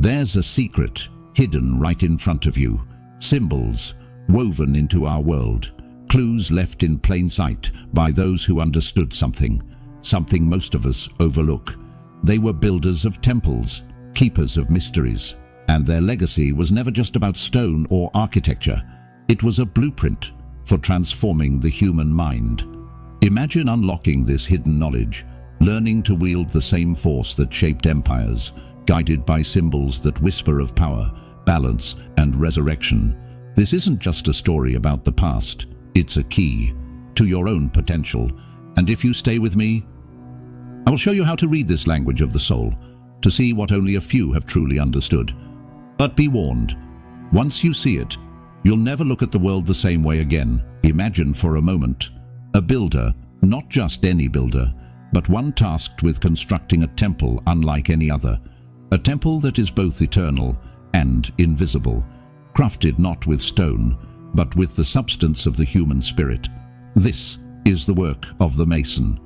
There's a secret hidden right in front of you. Symbols woven into our world. Clues left in plain sight by those who understood something most of us overlook. They were builders of temples, keepers of mysteries, and their legacy was never just about stone or architecture. It was a blueprint for transforming the human mind. Imagine unlocking this hidden knowledge, learning to wield the same force that shaped empires, guided by symbols that whisper of power, balance, and resurrection. This isn't just a story about the past, it's a key to your own potential. And if you stay with me, I will show you how to read this language of the soul, to see what only a few have truly understood. But be warned, once you see it, you'll never look at the world the same way again. Imagine for a moment a builder, not just any builder, but one tasked with constructing a temple unlike any other. A temple that is both eternal and invisible, crafted not with stone, but with the substance of the human spirit. This is the work of the mason,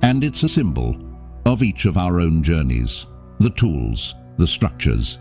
and it's a symbol of each of our own journeys. The tools, the structures,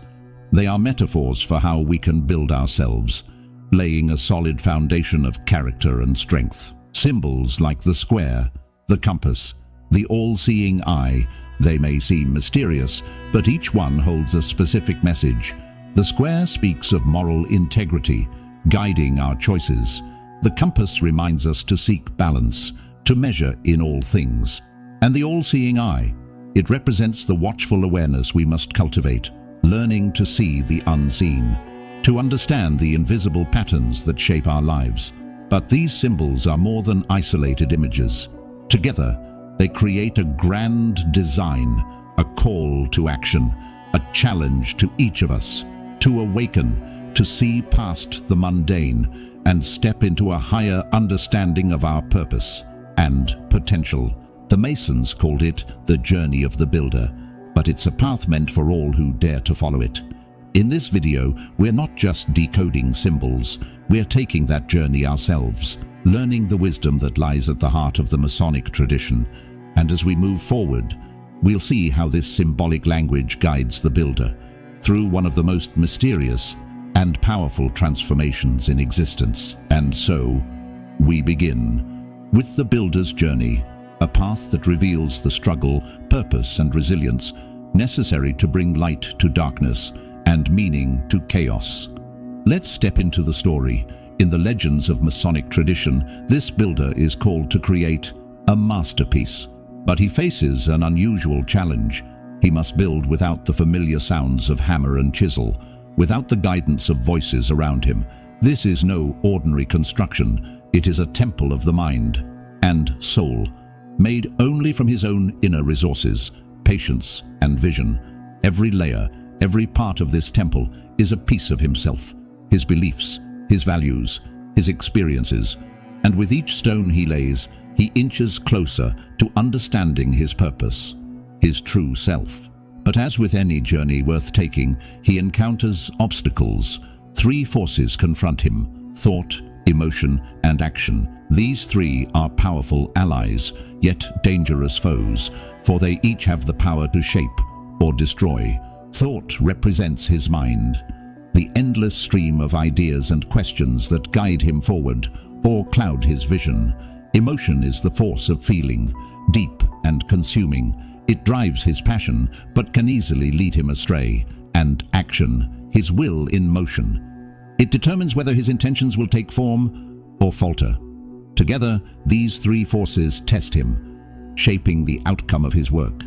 they are metaphors for how we can build ourselves, laying a solid foundation of character and strength. Symbols like the square, the compass, the all-seeing eye, they may seem mysterious, but each one holds a specific message. The square speaks of moral integrity, guiding our choices. The compass reminds us to seek balance, to measure in all things. And the all-seeing eye, it represents the watchful awareness we must cultivate, learning to see the unseen, to understand the invisible patterns that shape our lives. But these symbols are more than isolated images. Together, they create a grand design, a call to action, a challenge to each of us to awaken, to see past the mundane and step into a higher understanding of our purpose and potential. The Masons called it the journey of the builder, but it's a path meant for all who dare to follow it. In this video, we're not just decoding symbols, we're taking that journey ourselves, learning the wisdom that lies at the heart of the Masonic tradition. And as we move forward, we'll see how this symbolic language guides the builder through one of the most mysterious and powerful transformations in existence. And so, we begin with the builder's journey, a path that reveals the struggle, purpose, and resilience necessary to bring light to darkness and meaning to chaos. Let's step into the story. In the legends of Masonic tradition, this builder is called to create a masterpiece. But he faces an unusual challenge. He must build without the familiar sounds of hammer and chisel, without the guidance of voices around him. This is no ordinary construction. It is a temple of the mind and soul, made only from his own inner resources, patience, and vision. Every layer, every part of this temple is a piece of himself, his beliefs, his values, his experiences. And with each stone he lays, he inches closer to understanding his purpose, his true self. But as with any journey worth taking, he encounters obstacles. Three forces confront him: thought, emotion, and action. These three are powerful allies, yet dangerous foes, for they each have the power to shape or destroy. Thought represents his mind, the endless stream of ideas and questions that guide him forward or cloud his vision. Emotion is the force of feeling, deep and consuming. It drives his passion, but can easily lead him astray. And action, his will in motion. It determines whether his intentions will take form or falter. Together, these three forces test him, shaping the outcome of his work,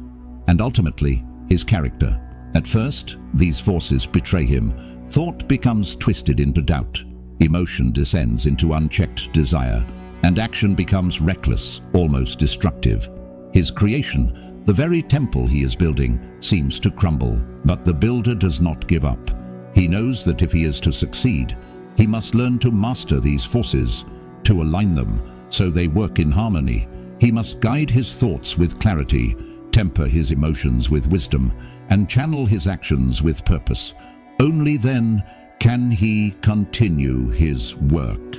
and ultimately, his character. At first, these forces betray him. Thought becomes twisted into doubt. Emotion descends into unchecked desire, and action becomes reckless, almost destructive. His creation, the very temple he is building, seems to crumble. But the builder does not give up. He knows that if he is to succeed, he must learn to master these forces, to align them so they work in harmony. He must guide his thoughts with clarity, temper his emotions with wisdom, and channel his actions with purpose. Only then can he continue his work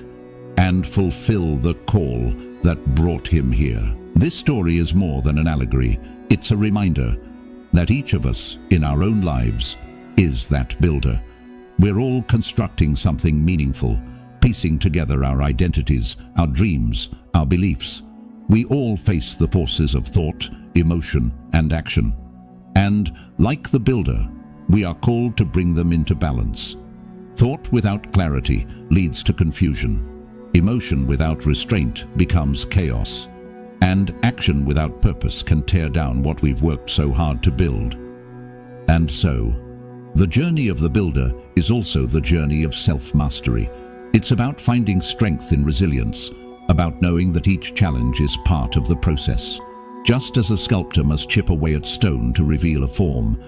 and fulfill the call that brought him here. This story is more than an allegory. It's a reminder that each of us, in our own lives, is that builder. We're all constructing something meaningful, piecing together our identities, our dreams, our beliefs. We all face the forces of thought, emotion, and action. And, like the builder, we are called to bring them into balance. Thought without clarity leads to confusion. Emotion without restraint becomes chaos. And action without purpose can tear down what we've worked so hard to build. And so, the journey of the builder is also the journey of self-mastery. It's about finding strength in resilience, about knowing that each challenge is part of the process. Just as a sculptor must chip away at stone to reveal a form,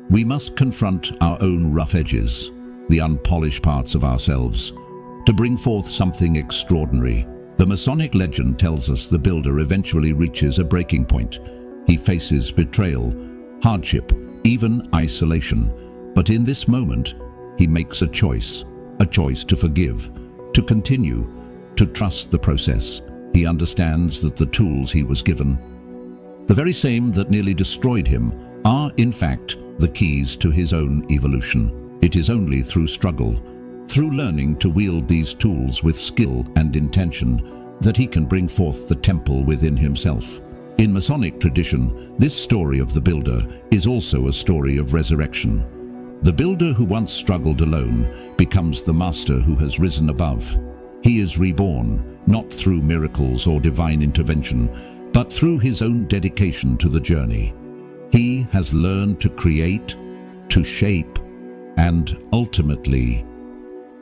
we must confront our own rough edges, the unpolished parts of ourselves, to bring forth something extraordinary. The Masonic legend tells us the builder eventually reaches a breaking point. He faces betrayal, hardship, even isolation. But in this moment, he makes a choice to forgive, to continue, to trust the process. He understands that the tools he was given, the very same that nearly destroyed him, are in fact the keys to his own evolution. It is only through struggle, through learning to wield these tools with skill and intention, that he can bring forth the temple within himself. In Masonic tradition, this story of the builder is also a story of resurrection. The builder who once struggled alone becomes the master who has risen above. He is reborn, not through miracles or divine intervention, but through his own dedication to the journey. He has learned to create, to shape, and ultimately,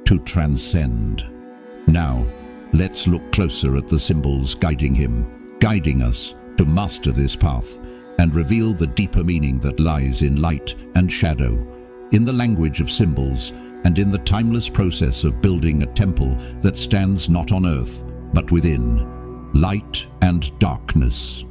to transcend. Now, let's look closer at the symbols guiding him, guiding us to master this path and reveal the deeper meaning that lies in light and shadow, in the language of symbols, and in the timeless process of building a temple that stands not on earth, but within, light and darkness.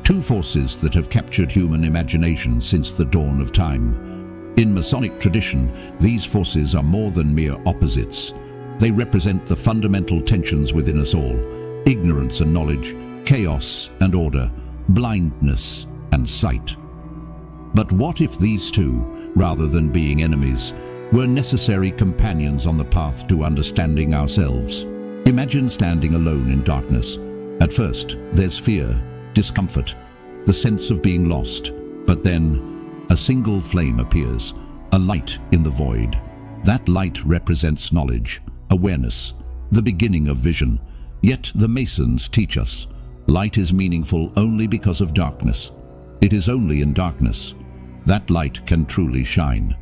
Two forces that have captured human imagination since the dawn of time. In Masonic tradition, these forces are more than mere opposites. They represent the fundamental tensions within us all: ignorance and knowledge, chaos and order, blindness and sight. But what if these two, rather than being enemies, were necessary companions on the path to understanding ourselves? Imagine standing alone in darkness. At first, there's fear, discomfort, the sense of being lost. But then, a single flame appears, a light in the void. That light represents knowledge, awareness, the beginning of vision. Yet the Masons teach us, light is meaningful only because of darkness. It is only in darkness that light can truly shine.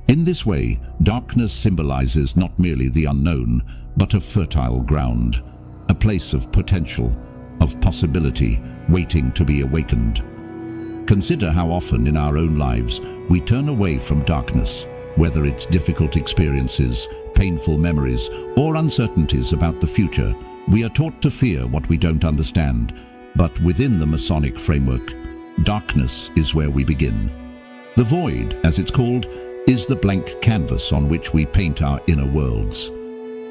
In this way, darkness symbolizes not merely the unknown, but a fertile ground, a place of potential, of possibility, waiting to be awakened. Consider how often in our own lives we turn away from darkness, whether it's difficult experiences, painful memories, or uncertainties about the future. We are taught to fear what we don't understand, but within the Masonic framework, darkness is where we begin. The void, as it's called, is the blank canvas on which we paint our inner worlds.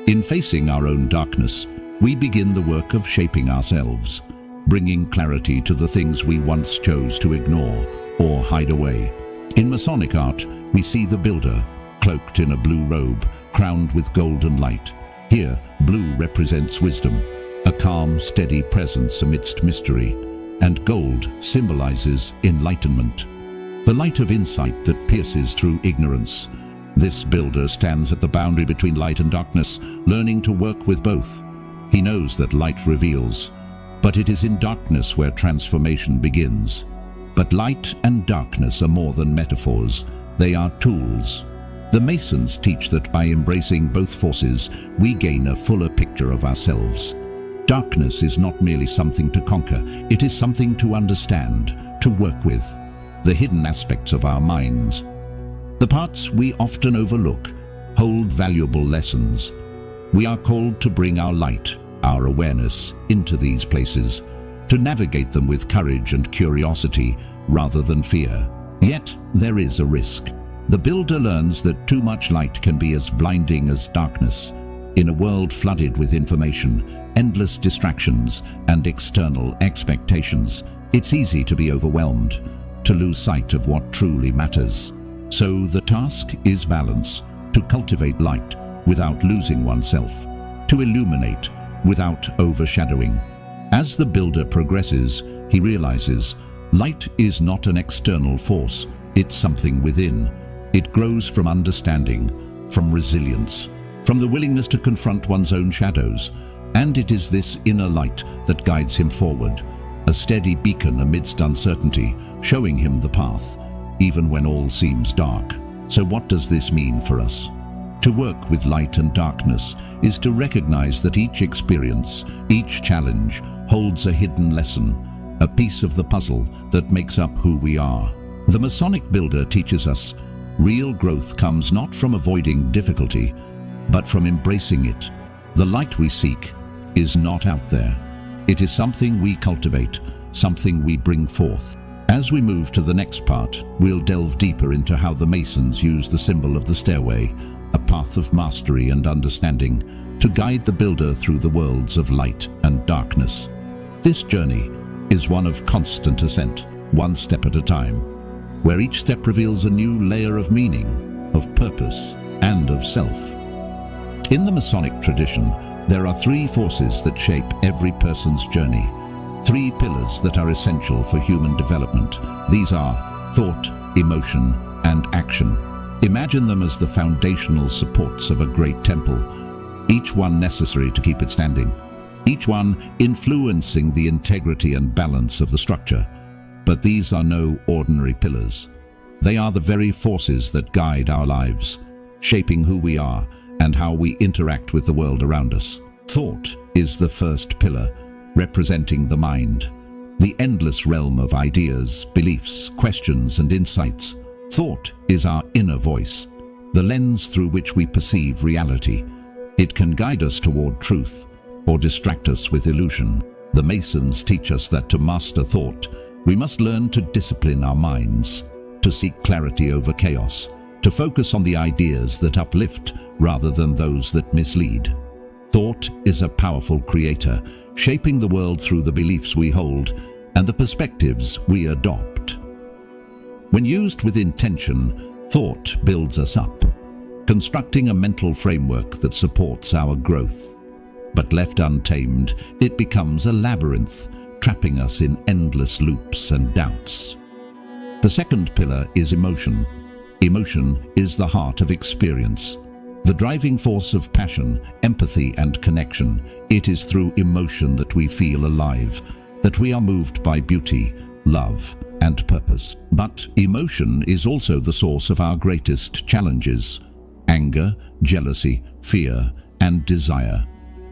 In facing our own darkness, we begin the work of shaping ourselves, bringing clarity to the things we once chose to ignore or hide away. In Masonic art, we see the builder, cloaked in a blue robe, crowned with golden light. Here, blue represents wisdom, a calm, steady presence amidst mystery, and gold symbolizes enlightenment, the light of insight that pierces through ignorance. This builder stands at the boundary between light and darkness, learning to work with both. He knows that light reveals, but it is in darkness where transformation begins. But light and darkness are more than metaphors, they are tools. The Masons teach that by embracing both forces, we gain a fuller picture of ourselves. Darkness is not merely something to conquer, it is something to understand, to work with, the hidden aspects of our minds. The parts we often overlook hold valuable lessons. We are called to bring our light, our awareness, into these places, to navigate them with courage and curiosity rather than fear. Yet there is a risk. The builder learns that too much light can be as blinding as darkness. In a world flooded with information, endless distractions, and external expectations, it's easy to be overwhelmed, to lose sight of what truly matters. So the task is balance, to cultivate light without losing oneself, to illuminate without overshadowing. As the builder progresses, he realizes light is not an external force, it's something within. It grows from understanding, from resilience, from the willingness to confront one's own shadows, and it is this inner light that guides him forward, a steady beacon amidst uncertainty, showing him the path, even when all seems dark. So what does this mean for us? To work with light and darkness is to recognize that each experience, each challenge, holds a hidden lesson, a piece of the puzzle that makes up who we are. The Masonic builder teaches us real growth comes not from avoiding difficulty, but from embracing it. The light we seek is not out there. It is something we cultivate, something we bring forth. As we move to the next part, we'll delve deeper into how the Masons use the symbol of the stairway, a path of mastery and understanding, to guide the builder through the worlds of light and darkness. This journey is one of constant ascent, one step at a time, where each step reveals a new layer of meaning, of purpose, and of self. In the Masonic tradition, there are three forces that shape every person's journey, three pillars that are essential for human development. These are thought, emotion, and action. Imagine them as the foundational supports of a great temple, each one necessary to keep it standing, each one influencing the integrity and balance of the structure. But these are no ordinary pillars. They are the very forces that guide our lives, shaping who we are and how we interact with the world around us. Thought is the first pillar, representing the mind, the endless realm of ideas, beliefs, questions, and insights. Thought is our inner voice, the lens through which we perceive reality. It can guide us toward truth or distract us with illusion. The Masons teach us that to master thought, we must learn to discipline our minds, to seek clarity over chaos, to focus on the ideas that uplift rather than those that mislead. Thought is a powerful creator, shaping the world through the beliefs we hold and the perspectives we adopt. When used with intention, thought builds us up, constructing a mental framework that supports our growth. But left untamed, it becomes a labyrinth, trapping us in endless loops and doubts. The second pillar is emotion. Emotion is the heart of experience, the driving force of passion, empathy, and connection. It is through emotion that we feel alive, that we are moved by beauty, love, and purpose. But emotion is also the source of our greatest challenges: anger, jealousy, fear, and desire.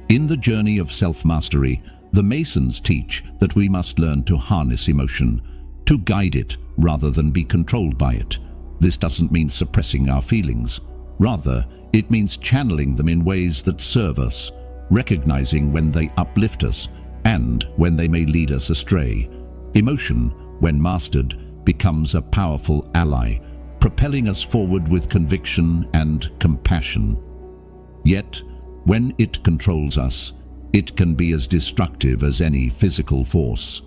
In the journey of self-mastery, the Masons teach that we must learn to harness emotion, to guide it rather than be controlled by it. This doesn't mean suppressing our feelings. Rather, it means channeling them in ways that serve us, recognizing when they uplift us and when they may lead us astray. Emotion, when mastered, becomes a powerful ally, propelling us forward with conviction and compassion. Yet, when it controls us, it can be as destructive as any physical force,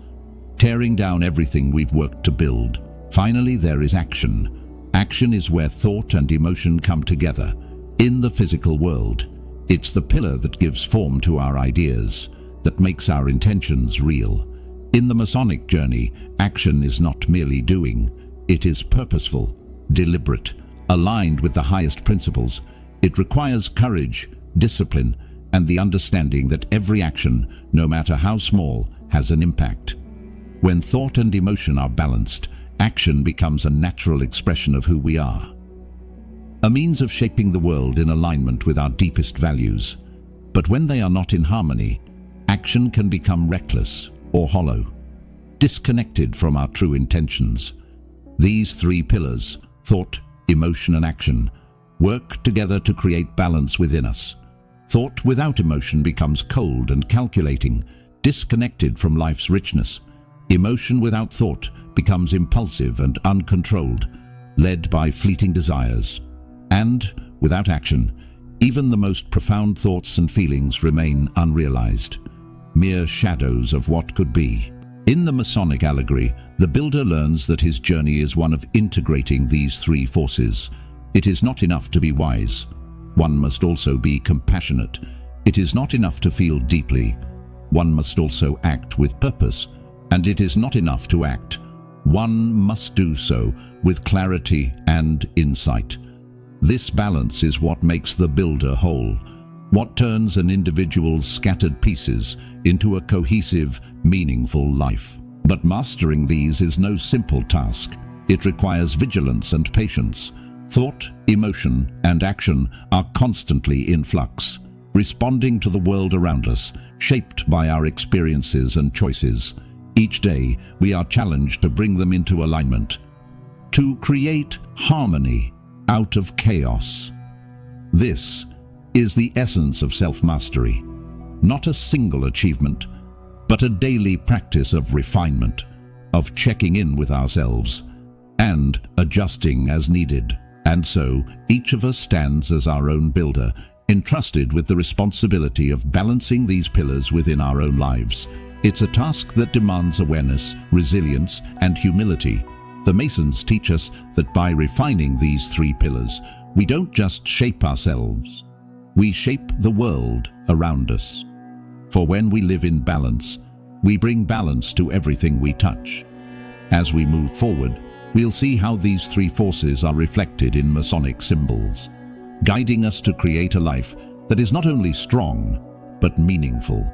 tearing down everything we've worked to build. Finally, there is action. Action is where thought and emotion come together. In the physical world, it's the pillar that gives form to our ideas, that makes our intentions real. In the Masonic journey, action is not merely doing. It is purposeful, deliberate, aligned with the highest principles. It requires courage, discipline, and the understanding that every action, no matter how small, has an impact. When thought and emotion are balanced, action becomes a natural expression of who we are, a means of shaping the world in alignment with our deepest values. But when they are not in harmony, action can become reckless or hollow, disconnected from our true intentions. These three pillars, thought, emotion, and action, work together to create balance within us. Thought without emotion becomes cold and calculating, disconnected from life's richness. Emotion without thought becomes impulsive and uncontrolled, led by fleeting desires. And without action, even the most profound thoughts and feelings remain unrealized, mere shadows of what could be. In the Masonic allegory, the builder learns that his journey is one of integrating these three forces. It is not enough to be wise. One must also be compassionate. It is not enough to feel deeply. One must also act with purpose. And it is not enough to act. One must do so with clarity and insight. This balance is what makes the builder whole, what turns an individual's scattered pieces into a cohesive, meaningful life. But mastering these is no simple task. It requires vigilance and patience. Thought, emotion, and action are constantly in flux, responding to the world around us, shaped by our experiences and choices. Each day, we are challenged to bring them into alignment, to create harmony out of chaos. This is the essence of self-mastery, not a single achievement, but a daily practice of refinement, of checking in with ourselves, and adjusting as needed. And so, each of us stands as our own builder, entrusted with the responsibility of balancing these pillars within our own lives. It's a task that demands awareness, resilience, and humility. The Masons teach us that by refining these three pillars, we don't just shape ourselves, we shape the world around us. For when we live in balance, we bring balance to everything we touch. As we move forward, we'll see how these three forces are reflected in Masonic symbols, guiding us to create a life that is not only strong, but meaningful.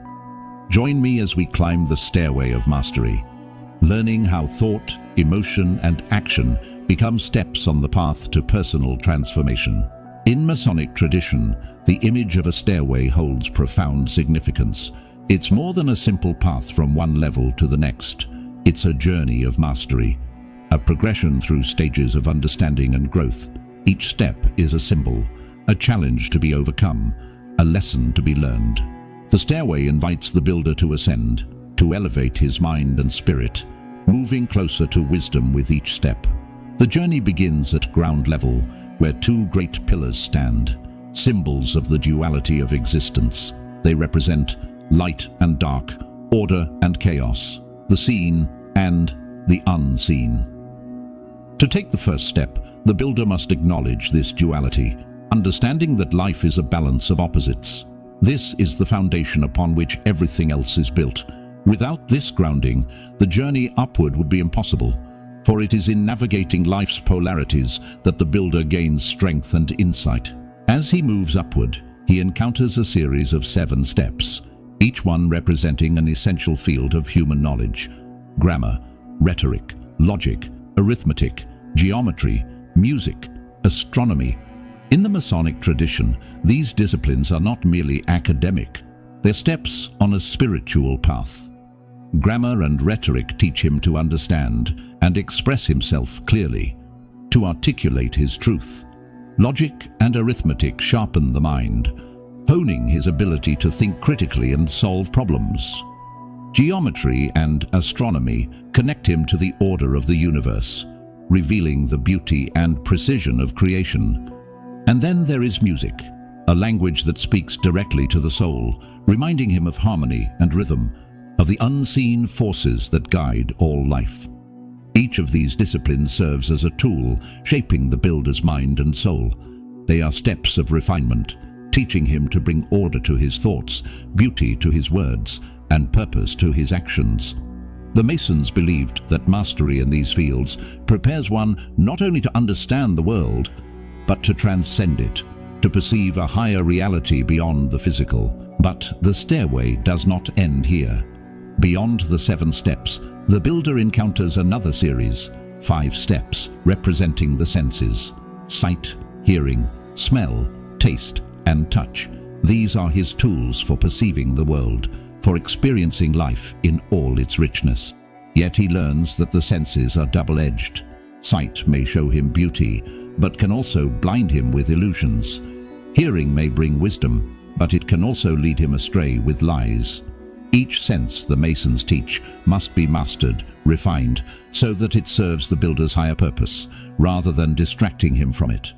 Join me as we climb the stairway of mastery, learning how thought, emotion, and action become steps on the path to personal transformation. In Masonic tradition, the image of a stairway holds profound significance. It's more than a simple path from one level to the next. It's a journey of mastery, a progression through stages of understanding and growth. Each step is a symbol, a challenge to be overcome, a lesson to be learned. The stairway invites the builder to ascend, to elevate his mind and spirit, moving closer to wisdom with each step. The journey begins at ground level, where two great pillars stand, symbols of the duality of existence. They represent light and dark, order and chaos, the seen and the unseen. To take the first step, the builder must acknowledge this duality, understanding that life is a balance of opposites. This is the foundation upon which everything else is built. Without this grounding, the journey upward would be impossible, for it is in navigating life's polarities that the builder gains strength and insight. As he moves upward, he encounters a series of 7 steps, each one representing an essential field of human knowledge: grammar, rhetoric, logic, arithmetic, geometry, music, astronomy. In the Masonic tradition, these disciplines are not merely academic, they're steps on a spiritual path. Grammar and rhetoric teach him to understand and express himself clearly, to articulate his truth. Logic and arithmetic sharpen the mind, honing his ability to think critically and solve problems. Geometry and astronomy connect him to the order of the universe, revealing the beauty and precision of creation. And then there is music, a language that speaks directly to the soul, reminding him of harmony and rhythm, of the unseen forces that guide all life. Each of these disciplines serves as a tool, shaping the builder's mind and soul. They are steps of refinement, teaching him to bring order to his thoughts, beauty to his words, and purpose to his actions. The Masons believed that mastery in these fields prepares one not only to understand the world, but to transcend it, to perceive a higher reality beyond the physical. But the stairway does not end here. Beyond the 7 steps, the builder encounters another series, 5 steps representing the senses: sight, hearing, smell, taste, and touch. These are his tools for perceiving the world, for experiencing life in all its richness. Yet he learns that the senses are double-edged. Sight may show him beauty, but can also blind him with illusions. Hearing may bring wisdom, but it can also lead him astray with lies. Each sense, the Masons teach, must be mastered, refined, so that it serves the builder's higher purpose, rather than distracting him from it.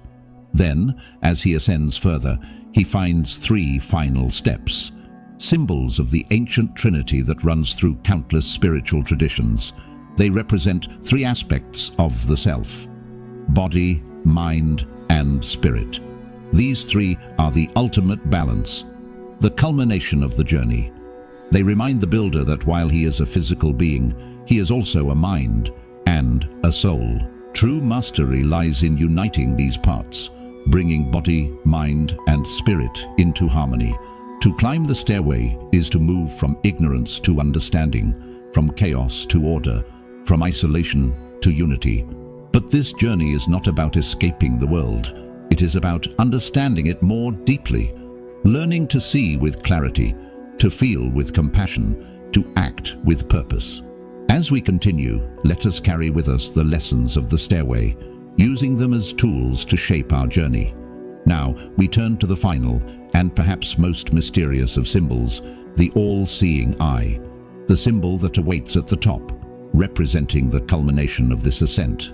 Then, as he ascends further, he finds 3 final steps: symbols of the ancient trinity that runs through countless spiritual traditions. They represent three aspects of the self: body, mind, and spirit. These three are the ultimate balance, the culmination of the journey. They remind the builder that while he is a physical being, he is also a mind and a soul. True mastery lies in uniting these parts, bringing body, mind, and spirit into harmony. To climb the stairway is to move from ignorance to understanding, from chaos to order, from isolation to unity. But this journey is not about escaping the world. It is about understanding it more deeply, learning to see with clarity, to feel with compassion, to act with purpose. As we continue, let us carry with us the lessons of the stairway, using them as tools to shape our journey. Now, we turn to the final and perhaps most mysterious of symbols, the all-seeing eye, the symbol that awaits at the top, representing the culmination of this ascent.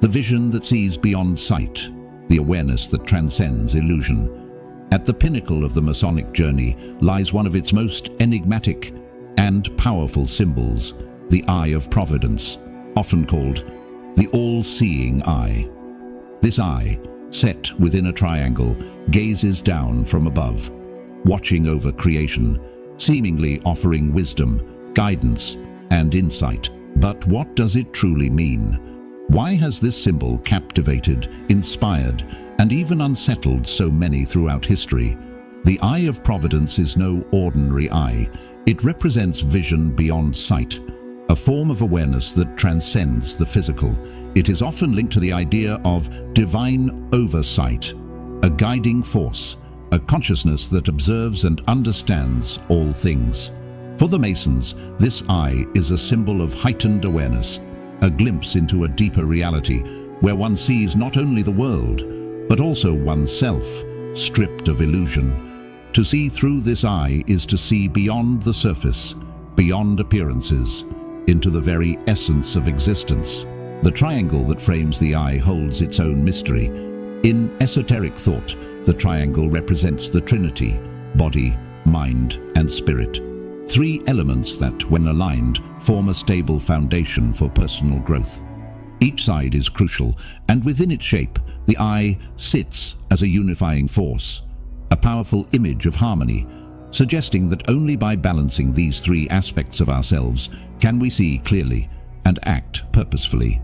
The vision that sees beyond sight, the awareness that transcends illusion. At the pinnacle of the Masonic journey lies one of its most enigmatic and powerful symbols, the Eye of Providence, often called the all-seeing eye. This eye, set within a triangle, gazes down from above, watching over creation, seemingly offering wisdom, guidance, and insight. But what does it truly mean? Why has this symbol captivated, inspired, and even unsettled so many throughout history? The Eye of Providence is no ordinary eye. It represents vision beyond sight, a form of awareness that transcends the physical. It is often linked to the idea of divine oversight, a guiding force, a consciousness that observes and understands all things. For the Masons, this eye is a symbol of heightened awareness, a glimpse into a deeper reality where one sees not only the world, but also oneself, stripped of illusion. To see through this eye is to see beyond the surface, beyond appearances, into the very essence of existence. The triangle that frames the eye holds its own mystery. In esoteric thought, the triangle represents the Trinity: body, mind, and spirit. Three elements that, when aligned, form a stable foundation for personal growth. Each side is crucial, and within its shape, the eye sits as a unifying force, a powerful image of harmony, suggesting that only by balancing these three aspects of ourselves can we see clearly and act purposefully.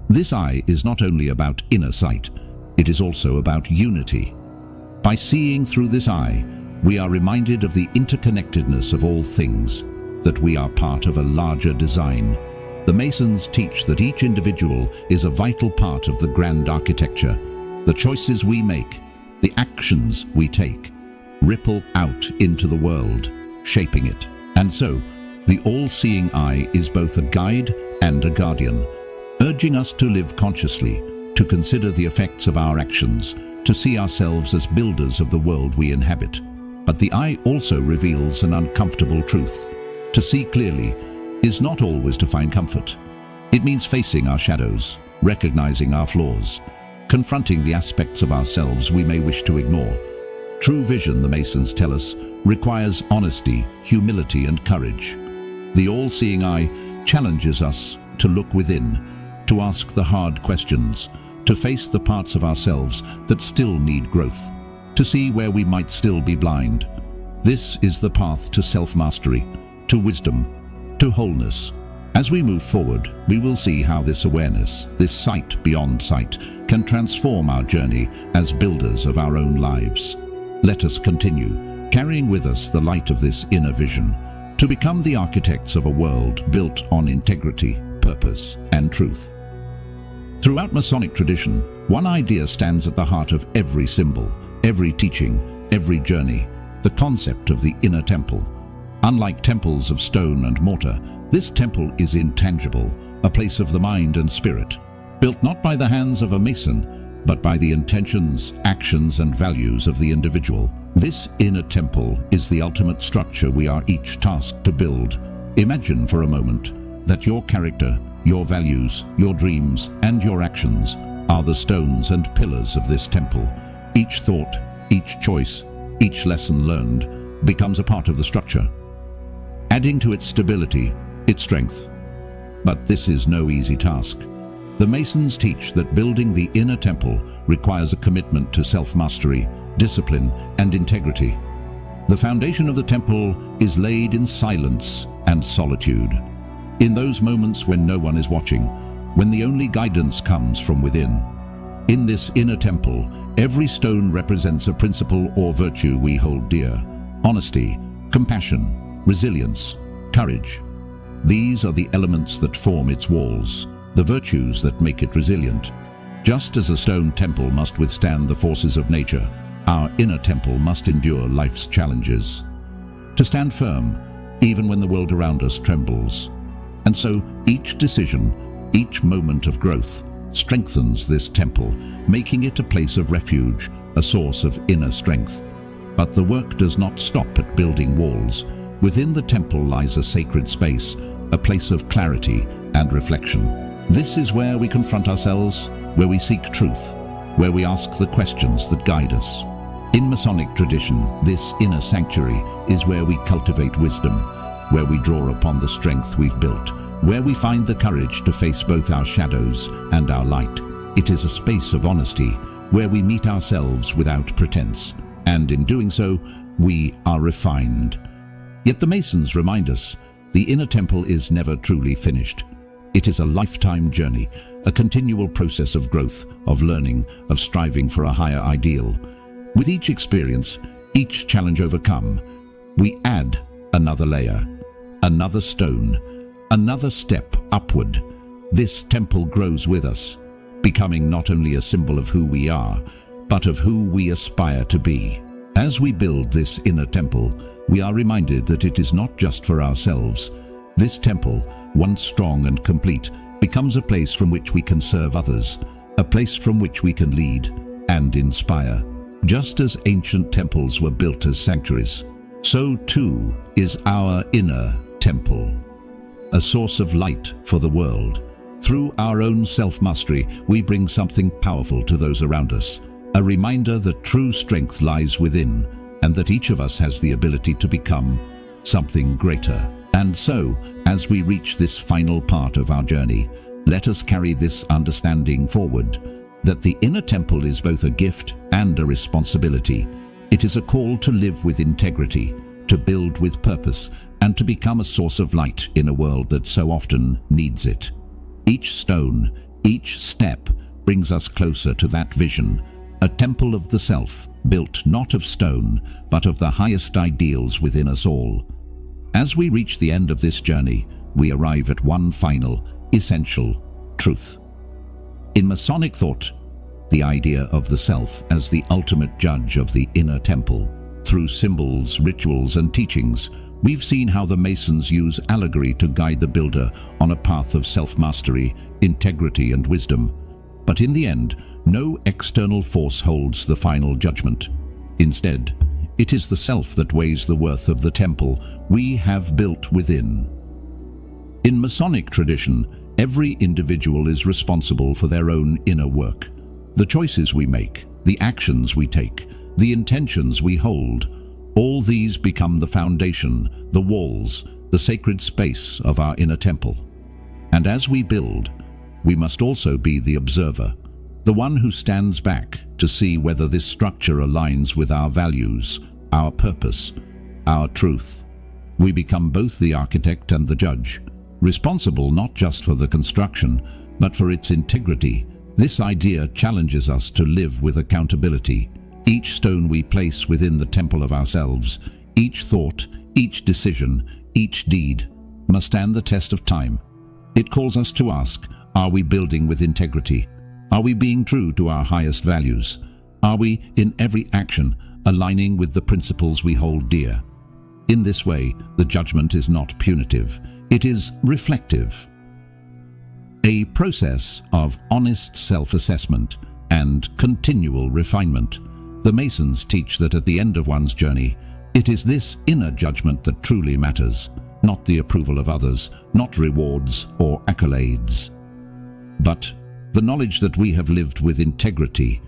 This eye is not only about inner sight, it is also about unity. By seeing through this eye, we are reminded of the interconnectedness of all things, that we are part of a larger design. The Masons teach that each individual is a vital part of the grand architecture. The choices we make, the actions we take, ripple out into the world, shaping it. And so, the all-seeing eye is both a guide and a guardian, urging us to live consciously, to consider the effects of our actions, to see ourselves as builders of the world we inhabit. But the eye also reveals an uncomfortable truth. To see clearly is not always to find comfort. It means facing our shadows, recognizing our flaws, confronting the aspects of ourselves we may wish to ignore. True vision, the Masons tell us, requires honesty, humility, and courage. The all-seeing eye challenges us to look within, to ask the hard questions, to face the parts of ourselves that still need growth, to see where we might still be blind. This is the path to self-mastery, to wisdom, to wholeness. As we move forward, we will see how this awareness, this sight beyond sight, can transform our journey as builders of our own lives. Let us continue, carrying with us the light of this inner vision, to become the architects of a world built on integrity, purpose, and truth. Throughout Masonic tradition, one idea stands at the heart of every symbol, every teaching, every journey: the concept of the inner temple. Unlike temples of stone and mortar, this temple is intangible, a place of the mind and spirit, built not by the hands of a Mason, but by the intentions, actions, and values of the individual. This inner temple is the ultimate structure we are each tasked to build. Imagine for a moment that your character, your values, your dreams, and your actions are the stones and pillars of this temple. Each thought, each choice, each lesson learned becomes a part of the structure, adding to its stability, its strength. But this is no easy task. The Masons teach that building the inner temple requires a commitment to self-mastery, discipline, and integrity. The foundation of the temple is laid in silence and solitude. In those moments when no one is watching, when the only guidance comes from within. In this inner temple, every stone represents a principle or virtue we hold dear: honesty, compassion, resilience, courage. These are the elements that form its walls, the virtues that make it resilient. Just as a stone temple must withstand the forces of nature, our inner temple must endure life's challenges, to stand firm even when the world around us trembles. And so each decision, each moment of growth, strengthens this temple, making it a place of refuge, a source of inner strength. But the work does not stop at building walls. Within the temple lies a sacred space, a place of clarity and reflection. This is where we confront ourselves, where we seek truth, where we ask the questions that guide us. In Masonic tradition, this inner sanctuary is where we cultivate wisdom, where we draw upon the strength we've built, where we find the courage to face both our shadows and our light. It is a space of honesty, where we meet ourselves without pretense, and in doing so, we are refined. Yet the Masons remind us, the inner temple is never truly finished. It is a lifetime journey, a continual process of growth, of learning, of striving for a higher ideal. With each experience, each challenge overcome, we add another layer, another stone, another step upward. This temple grows with us, becoming not only a symbol of who we are, but of who we aspire to be. As we build this inner temple, we are reminded that it is not just for ourselves. This temple, once strong and complete, becomes a place from which we can serve others, a place from which we can lead and inspire. Just as ancient temples were built as sanctuaries, so too is our inner temple, a source of light for the world. Through our own self-mastery, we bring something powerful to those around us, a reminder that true strength lies within, and that each of us has the ability to become something greater. And so, as we reach this final part of our journey, let us carry this understanding forward, that the inner temple is both a gift and a responsibility. It is a call to live with integrity, to build with purpose, and to become a source of light in a world that so often needs it. Each stone, each step brings us closer to that vision, a temple of the self, built not of stone, but of the highest ideals within us all. As we reach the end of this journey, we arrive at one final, essential truth. In Masonic thought, the idea of the self as the ultimate judge of the inner temple. Through symbols, rituals, and teachings, we've seen how the Masons use allegory to guide the builder on a path of self-mastery, integrity, and wisdom. But in the end, no external force holds the final judgment. Instead, it is the self that weighs the worth of the temple we have built within. In Masonic tradition, every individual is responsible for their own inner work. The choices we make, the actions we take, the intentions we hold, all these become the foundation, the walls, the sacred space of our inner temple. And as we build, we must also be the observer, the one who stands back to see whether this structure aligns with our values, our purpose, our truth. We become both the architect and the judge, responsible not just for the construction, but for its integrity. This idea challenges us to live with accountability. Each stone we place within the temple of ourselves, each thought, each decision, each deed, must stand the test of time. It calls us to ask, are we building with integrity? Are we being true to our highest values? Are we, in every action, aligning with the principles we hold dear? In this way, the judgment is not punitive, it is reflective. A process of honest self-assessment and continual refinement. The Masons teach that at the end of one's journey, it is this inner judgment that truly matters, not the approval of others, not rewards or accolades, but the knowledge that we have lived with integrity,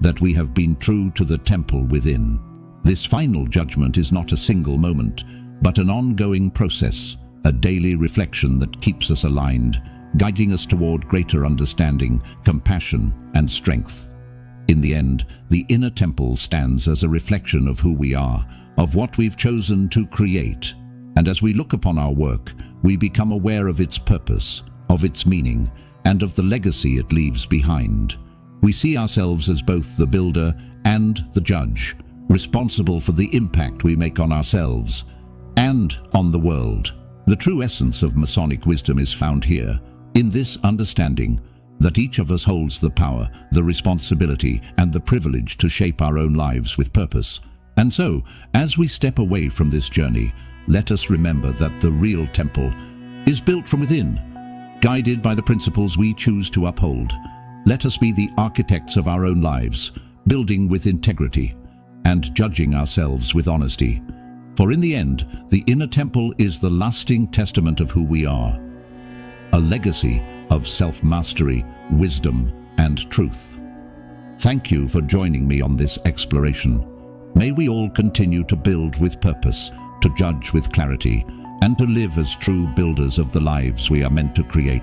that we have been true to the temple within. This final judgment is not a single moment, but an ongoing process, a daily reflection that keeps us aligned, guiding us toward greater understanding, compassion, and strength. In the end, the inner temple stands as a reflection of who we are, of what we've chosen to create. And as we look upon our work, we become aware of its purpose, of its meaning, and of the legacy it leaves behind. We see ourselves as both the builder and the judge, responsible for the impact we make on ourselves and on the world. The true essence of Masonic wisdom is found here, in this understanding that each of us holds the power, the responsibility, and the privilege to shape our own lives with purpose. And so, as we step away from this journey, let us remember that the real temple is built from within, guided by the principles we choose to uphold. Let us be the architects of our own lives, building with integrity and judging ourselves with honesty. For in the end, the inner temple is the lasting testament of who we are, a legacy of self-mastery, wisdom, and truth. Thank you for joining me on this exploration. May we all continue to build with purpose, to judge with clarity, and to live as true builders of the lives we are meant to create.